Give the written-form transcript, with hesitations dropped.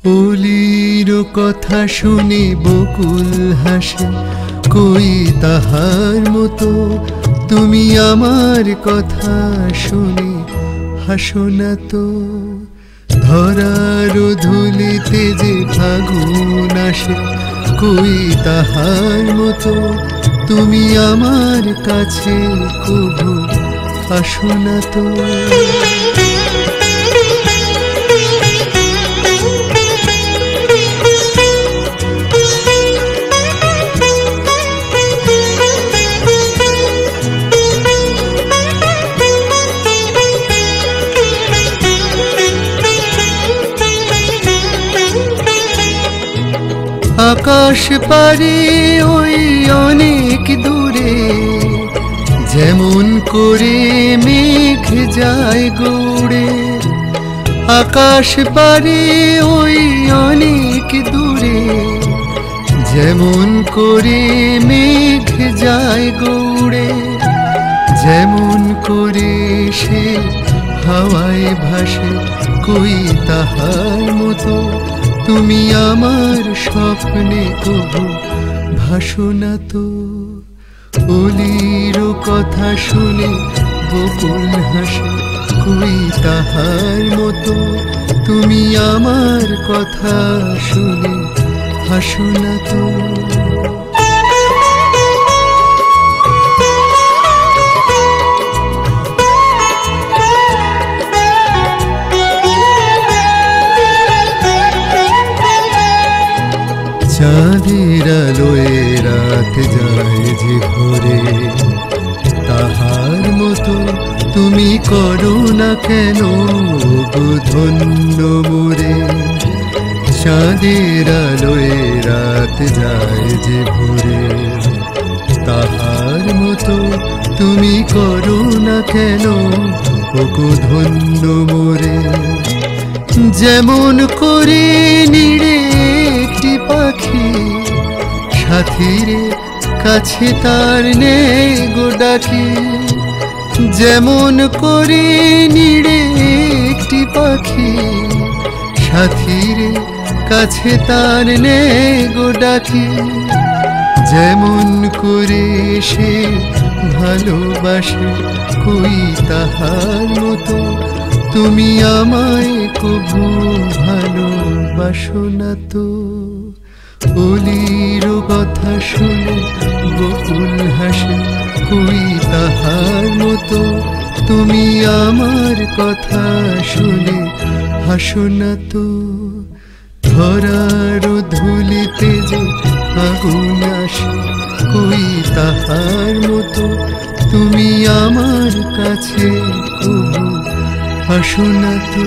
অলির কথা শুনে বকুল হাসে, কই তাহার মতো তুমি আমার কথা শুনে হাসো না তো। ধরার ধুলিতে যে ফাগুন আসে, কই তাহার মতো তুমি আমার কাছে কভু আসো না তো। আকাশ পারে ওই অনেক দূরে, যেমন করে মেঘ যায় গৌড়ে। আকাশ পারে ওই অনেক দূরে, যেমন করে মেঘ যায় গৌড়ে। যেমন করে সে হাওয়ায় ভাসে, কই তাহার মতো তুমি আমার স্বপ্নে কভু ভাসো না তো। অলির কথা শুনে বকুল হাসে, কই তাহার মতো তুমি আমার কথা শুনে হাসো না তো। চাঁদের আলোয় রাত যায় যে ভোরে, তাহার মতো তুমি করো না কেন গো ধন্য মোরে। চাঁদের আলোয় রাত যায় যে ভোরে, তাহার মতো তুমি করো না কেন গো ধন্য মোরে। যেমন করে নিড়ে একটি পাখি, সাথীরে কাছে তার নেই গো ডাকি। যেমন করে নিড়ে একটি পাখি, সাথীরে কাছে তার নেই গো ডাকি। যেমন করে সে ভালোবাসে, কই তাহার মতো তুমি আমায় কভু ভালোবাসো না তো। অলির কথা শুনে বকুল হাসে, কই তাহার মতো তুমি আমার কথা শুনে হাসো না তো। ধরার ধুলিতে যে আগুন আসে, কই তাহার মতো তুমি আমার কাছে কভু হাসো না তো।